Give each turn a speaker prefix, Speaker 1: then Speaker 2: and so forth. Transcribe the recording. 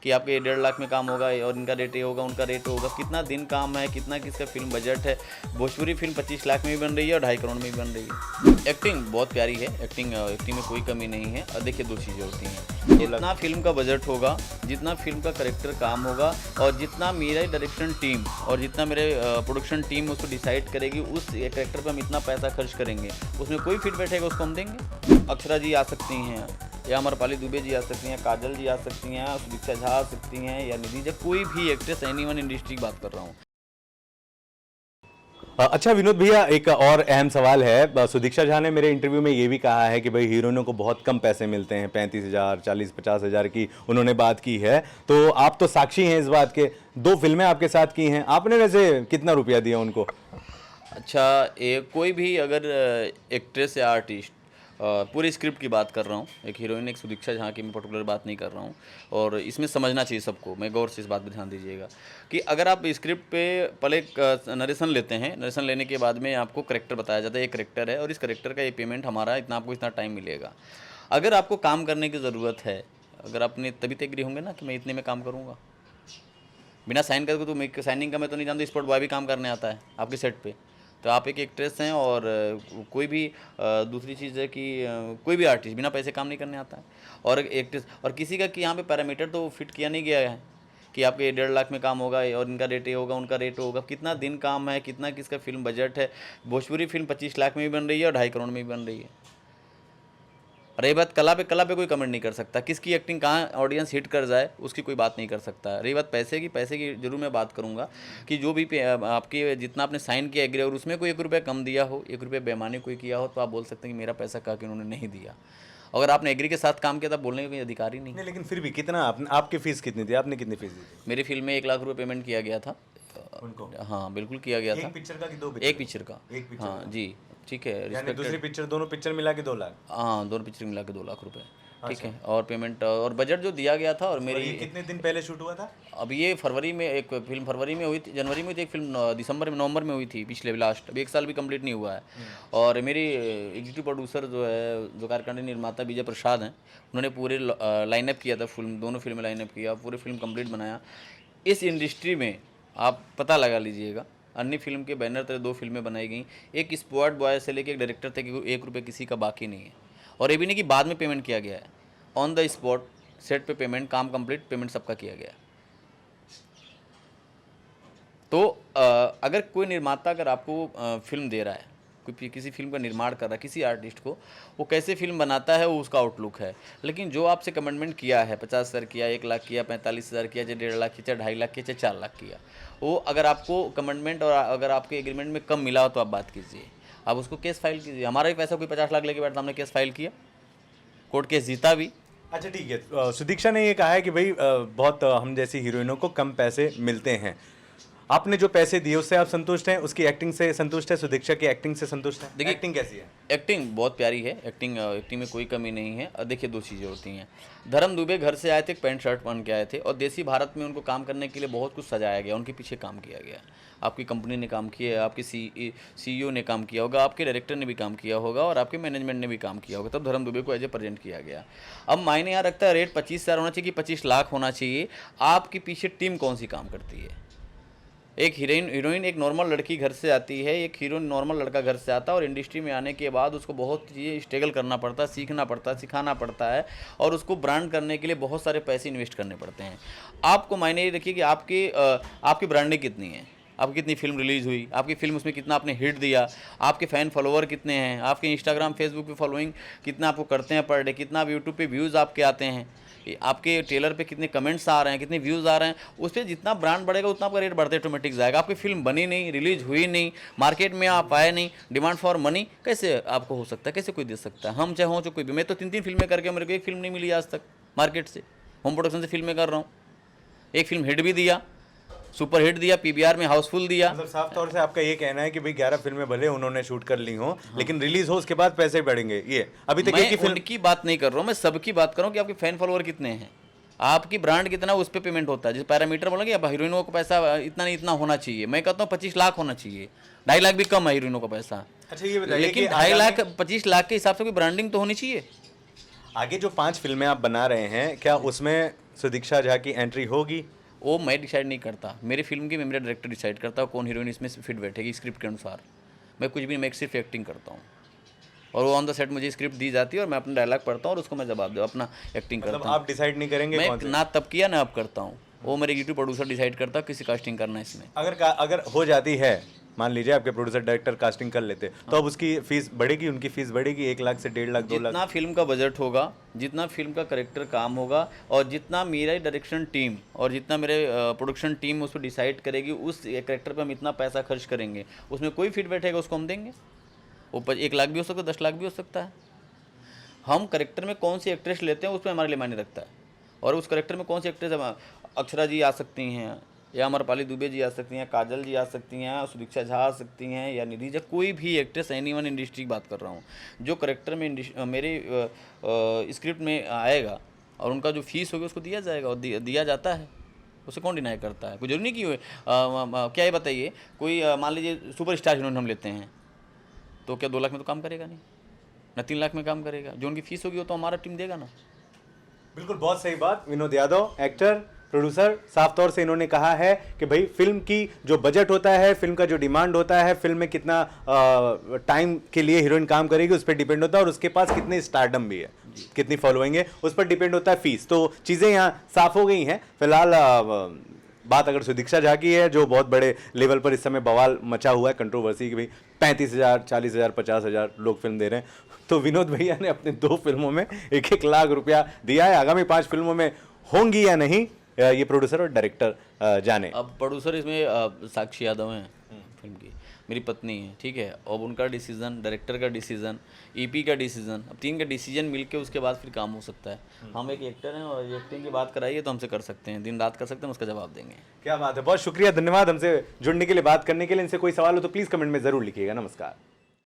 Speaker 1: कि आपके 1.5 लाख में काम होगा और इनका रेट ये होगा, उनका रेट होगा। कितना दिन काम है, कितना किसका फिल्म बजट है। भोजपुरी फिल्म 25 लाख में भी बन रही है और 2.5 करोड़ में भी बन रही है। एक्टिंग बहुत प्यारी है, एक्टिंग में कोई कमी नहीं है। और देखिए 2 चीज़ें होती हैं, जितना फिल्म का बजट होगा, जितना फिल्म का करेक्टर काम होगा और जितना मेरा डायरेक्शन टीम और जितना मेरे प्रोडक्शन टीम उसको डिसाइड करेगी, उस करेक्टर पर हम इतना पैसा खर्च करेंगे, उसमें कोई फिट बैठेगा उसको हम देंगे। अक्षरा जी आ सकती हैं, या अमरपाली दुबे जी आ सकती हैं, काजल जी आ सकती हैं, सुदीक्षा झा आ सकती हैं, या निधि झा, कोई भी एक्ट्रेस, एनीवन इंडस्ट्री की बात कर रहा हूँ।
Speaker 2: अच्छा विनोद भैया, एक और अहम सवाल है। सुदीक्षा झा ने मेरे इंटरव्यू में ये भी कहा है कि भाई हीरोइनों को बहुत कम पैसे मिलते हैं, 35,000, 40-50,000 की उन्होंने बात की है। तो आप तो साक्षी हैं इस बात के, 2 फिल्में आपके साथ की हैं, आपने वैसे कितना रुपया दिया उनको?
Speaker 1: अच्छा, कोई भी अगर एक्ट्रेस या आर्टिस्ट, पूरी स्क्रिप्ट की बात कर रहा हूँ, एक हीरोइन एक सुदीक्षा झा की मैं पर्टिकुलर बात नहीं कर रहा हूँ, और इसमें समझना चाहिए सबको, मैं गौर से इस बात पर ध्यान दीजिएगा कि अगर आप स्क्रिप्ट पे पहले नरेशन लेते हैं, नरेशन लेने के बाद में आपको करेक्टर बताया जाता है, ये करेक्टर है और इस करेक्टर का ये पेमेंट हमारा इतना, आपको इतना टाइम मिलेगा। अगर आपको काम करने की ज़रूरत है, अगर आपने तभी तो एग्री होंगे ना कि मैं इतने में काम करूँगा। बिना साइन करके तो, मैं साइनिंग का मैं तो नहीं जानता, स्पॉट बॉय भी काम करने आता है आपके सेट पे। तो आप एक एक्ट्रेस हैं, और कोई भी दूसरी चीज़ है कि कोई भी आर्टिस्ट बिना पैसे काम नहीं करने आता है। और एक्ट्रेस और किसी का कि यहाँ पे पैरामीटर तो फिट किया नहीं गया है कि आपके 1.5 लाख में काम होगा और इनका रेट ये होगा, उनका रेट होगा। कितना दिन काम है, कितना किसका फिल्म बजट है। भोजपुरी फिल्म 25 लाख में भी बन रही है और 2.5 करोड़ में भी बन रही है। रही बात कला पे कोई कमेंट नहीं कर सकता, किसकी एक्टिंग कहाँ ऑडियंस हिट कर जाए उसकी कोई बात नहीं कर सकता। रही बात पैसे की जरूर मैं बात करूँगा कि जो भी आपके जितना आपने साइन किया एग्री और उसमें कोई 1 रुपया कम दिया हो, 1 रुपया बेईमानी कोई किया हो, तो आप बोल सकते हैं कि मेरा पैसा कहा कि उन्होंने नहीं दिया। अगर आपने एग्री के साथ काम किया तो बोलने का कोई अधिकार ही नहीं।
Speaker 2: लेकिन फिर भी कितना आपकी फीस कितनी थी, आपने कितनी फीस दी थी?
Speaker 1: मेरी फिल्म में 1 लाख रुपये पेमेंट किया गया था
Speaker 2: उनको?
Speaker 1: हाँ बिल्कुल किया गया था।
Speaker 2: एक पिक्चर का कि 2
Speaker 1: एक पिक्चर का।
Speaker 2: एक पिक्चर
Speaker 1: हाँ
Speaker 2: का?
Speaker 1: जी, ठीक है,
Speaker 2: यानी
Speaker 1: रिस्पेक्टेड।
Speaker 2: दूसरी पिक्चर, दोनों पिक्चर मिला के 2 लाख?
Speaker 1: हाँ, दोनों पिक्चर मिला के 2 लाख रुपए, ठीक है। और पेमेंट और बजट जो दिया गया था, और
Speaker 2: और
Speaker 1: मेरी
Speaker 2: ये कितने दिन पहले शूट हुआ था?
Speaker 1: अब ये फरवरी में एक फिल्म, फरवरी में हुई थी, जनवरी में हुई थी एक फिल्म, दिसंबर में, नवंबर में हुई थी पिछले लास्ट, अभी 1 साल भी कंप्लीट नहीं हुआ है। और मेरी एग्जीक्यूटिव प्रोड्यूसर जो है, जो कार्यकारिणी निर्माता विजय प्रसाद हैं, उन्होंने पूरे लाइनअप किया था फिल्म, दोनों फिल्में लाइनअप किया, पूरे फिल्म कंप्लीट बनाया। इस इंडस्ट्री में आप पता लगा लीजिएगा, अन्य फिल्म के बैनर तले 2 फिल्में बनाई गई, एक स्पॉट बॉय से लेकर एक डायरेक्टर तक 1 रुपये किसी का बाकी नहीं है। और ये भी नहीं कि बाद में पेमेंट किया गया है, ऑन द स्पॉट सेट पे पेमेंट, काम कंप्लीट, पेमेंट सबका किया गया है। तो अगर कोई निर्माता अगर आपको फिल्म दे रहा है, कोई किसी फिल्म का निर्माण कर रहा है किसी आर्टिस्ट को, वो कैसे फिल्म बनाता है वो उसका आउटलुक है। लेकिन जो आपसे कमिटमेंट किया है, 50,000 किया, 1 लाख किया, 45,000 किया, चाहे 1.5 लाख किया, चाहे 2.5 लाख किया, चाहे 4 लाख किया, वो अगर आपको कमिटमेंट और अगर आपके एग्रीमेंट में कम मिला हो तो आप बात कीजिए, आप उसको केस फाइल कीजिए। हमारा भी पैसा कोई 50 लाख लेके बैठा, हमने केस फाइल किया, कोर्ट केस जीता भी।
Speaker 2: अच्छा ठीक है, सुदीक्षा ने ये कहा है कि भाई बहुत हम जैसी हीरोइनों को कम पैसे मिलते हैं। आपने जो पैसे दिए उससे आप संतुष्ट हैं? उसकी एक्टिंग से संतुष्ट है? सुदीक्षा की एक्टिंग से संतुष्ट है?
Speaker 1: देखिए,
Speaker 2: एक्टिंग कैसी है?
Speaker 1: एक्टिंग बहुत प्यारी है, एक्टिंग में कोई कमी नहीं है। और देखिए 2 चीज़ें होती हैं, धर्म दुबे घर से आए थे, पैंट शर्ट पहन के आए थे, और देसी भारत में उनको काम करने के लिए बहुत कुछ सजाया गया, उनके पीछे काम किया गया। आपकी कंपनी ने काम किया है, आपके CEO ने काम किया होगा, आपके डायरेक्टर ने भी काम किया होगा, और आपके मैनेजमेंट ने भी काम किया होगा, तब धर्म दुबे को एज ए प्रेजेंट किया गया। अब मायने यहाँ रखता है रेट 25,000 होना चाहिए कि 25 लाख होना चाहिए, आपके पीछे टीम कौन सी काम करती है। एक हीरोइन एक नॉर्मल लड़की घर से आती है, एक हीरोइन नॉर्मल लड़का घर से आता है, और इंडस्ट्री में आने के बाद उसको बहुत चीज़ें स्ट्रगल करना पड़ता है, सीखना पड़ता है, सिखाना पड़ता है, और उसको ब्रांड करने के लिए बहुत सारे पैसे इन्वेस्ट करने पड़ते हैं। आपको मायने ये रखिए कि आपकी ब्रांडिंग कितनी है, आपकी कितनी फिल्म रिलीज़ हुई, आपकी फिल्म उसमें कितना आपने हिट दिया, आपके फ़ैन फॉलोअर कितने हैं, आपके इंस्टाग्राम फेसबुक पे फॉलोइंग कितना आपको करते हैं पर डे, कितना आप यूट्यूब पे व्यूज़ आपके आते हैं, आपके ट्रेलर पे कितने कमेंट्स आ रहे हैं, कितने व्यूज़ आ रहे हैं। उस पर जितना ब्रांड बढ़ेगा उतना आपका रेट बढ़ते ऑटोमेटिक जाएगा। आपकी फिल्म बनी नहीं, रिलीज हुई नहीं, मार्केट में आप आए नहीं, डिमांड फॉर मनी कैसे आपको हो सकता है, कैसे कोई दे सकता है। हम चाहे हों चाहे कोई भी, मैं तो 3 फिल्में करके मेरे को एक फिल्म नहीं मिली आज तक मार्केट से, होम प्रोडक्शन से फिल्में कर रहा हूँ। एक फिल्म हिट भी दिया, सुपर हिट दिया, PVR में हाउसफुल दिया।
Speaker 2: मतलब साफ तौर से आपका ये कहना है कि भाई 11 फिल्में भले उन्होंने शूट कर ली हो, लेकिन रिलीज हो उसके बाद पैसे बढ़ेंगे। ये अभी तक
Speaker 1: मैं
Speaker 2: एक फिल्म
Speaker 1: उनकी बात नहीं कर रहा हूँ, मैं सबकी बात कर रहा हूँ कि आपके फैन फॉलोअर कितने हैं, आपकी ब्रांड कितना, उस पर पेमेंट होता है। जिस पैरामीटर बोलेंगे अब हीरोइनों को पैसा इतना नहीं, इतना होना चाहिए। मैं कहता हूँ 25 लाख होना चाहिए, 2.5 लाख भी कम है हीरोइनों का पैसा।
Speaker 2: अच्छा ये बताइए,
Speaker 1: लेकिन 2.5 लाख 25 लाख के हिसाब से कोई ब्रांडिंग तो होनी चाहिए।
Speaker 2: आगे जो 5 फिल्में आप बना रहे हैं, क्या उसमें सुदीक्षा झा की एंट्री होगी?
Speaker 1: वो मैं डिसाइड नहीं करता, मेरी फिल्म की मैं मेरा डायरेक्टर डिसाइड करता हूँ कौन हीरोइन इसमें फिट बैठेगी स्क्रिप्ट के अनुसार। मैं कुछ भी, मैं सिर्फ एक्टिंग करता हूँ और वो ऑन द सेट मुझे स्क्रिप्ट दी जाती है और मैं अपना डायलॉग पढ़ता हूँ और उसको मैं जवाब दो, अपना एक्टिंग
Speaker 2: मतलब
Speaker 1: करता हूँ।
Speaker 2: आप डिसाइड नहीं करेंगे
Speaker 1: मैं
Speaker 2: कौन से?
Speaker 1: ना तब किया ना अब करता हूँ, वो मेरे यूट्यूब प्रोड्यूसर डिसाइड करता है किसी कास्टिंग करना है इसमें।
Speaker 2: अगर हो जाती है, मान लीजिए आपके प्रोड्यूसर डायरेक्टर कास्टिंग कर लेते, तो अब उसकी फीस बढ़ेगी, उनकी फीस बढ़ेगी 1 लाख से 1.5 लाख 2 लाख?
Speaker 1: जितना फिल्म का बजट होगा, जितना फिल्म का करेक्टर काम होगा और जितना मेरा डायरेक्शन टीम और जितना मेरे प्रोडक्शन टीम उस पर डिसाइड करेगी, उस करेक्टर पे हम इतना पैसा खर्च करेंगे, उसमें कोई फिट बैठेगा उसको हम देंगे। वो 1 लाख भी हो सकता है, 10 लाख भी हो सकता है। हम करेक्टर में कौन सी एक्ट्रेस लेते हैं उस पर हमारे लिए मायने रखता है, और उस करेक्टर में कौन सी एक्ट्रेस, अक्षरा जी आ सकती हैं या अमरपाली दुबे जी आ सकती हैं, काजल जी आ सकती हैं, सुदीक्षा झा आ सकती हैं या निधि झा, कोई भी एक्ट्रेस, एनीवन इंडस्ट्री की बात कर रहा हूँ, जो करेक्टर में मेरे स्क्रिप्ट में आएगा और उनका जो फीस होगी उसको दिया जाएगा और दिया जाता है, उसे कौन डिनाई करता है। कोई जरूरी नहीं कि क्या ये बताइए, कोई मान लीजिए सुपर स्टार हीरोइन हम लेते हैं तो क्या 2 लाख में तो काम करेगा नहीं, ना 3 लाख में काम करेगा, जो उनकी फीस होगी वो तो हमारा टीम देगा ना।
Speaker 2: बिल्कुल, बहुत सही बात। विनोद यादव, एक्टर, प्रोड्यूसर, साफ तौर से इन्होंने कहा है कि भाई फिल्म की जो बजट होता है, फिल्म का जो डिमांड होता है, फिल्म में कितना टाइम के लिए हीरोइन काम करेगी उस पर डिपेंड होता है, और उसके पास कितनी स्टारडम भी है, कितनी फॉलोइंग है, उस पर डिपेंड होता है फीस। तो चीज़ें यहाँ साफ हो गई हैं। फिलहाल बात अगर सुदीक्षा झा की है, जो बहुत बड़े लेवल पर इस समय बवाल मचा हुआ है, कंट्रोवर्सी की, भाई 35,000, 40,000, 50,000 लोग फिल्म दे रहे हैं, तो विनोद भैया ने अपने 2 फिल्मों में 1-1 लाख रुपया दिया है। आगामी 5 फिल्मों में होंगी या नहीं, ये प्रोड्यूसर और डायरेक्टर जाने।
Speaker 1: अब प्रोड्यूसर इसमें साक्षी यादव हैं फिल्म की, मेरी पत्नी है, ठीक है। अब उनका डिसीजन, डायरेक्टर का डिसीजन, ईपी का डिसीजन, अब 3 का डिसीजन मिलके उसके बाद फिर काम हो सकता है। हम एक एक्टर हैं और एक्टिंग की बात कराइए तो हमसे कर सकते हैं, दिन रात कर सकते हैं, उसका जवाब देंगे।
Speaker 2: क्या बात है, बहुत शुक्रिया, धन्यवाद हमसे जुड़ने के लिए, बात करने के लिए। इनसे कोई सवाल हो तो प्लीज़ कमेंट में ज़रूर लिखिएगा। नमस्कार।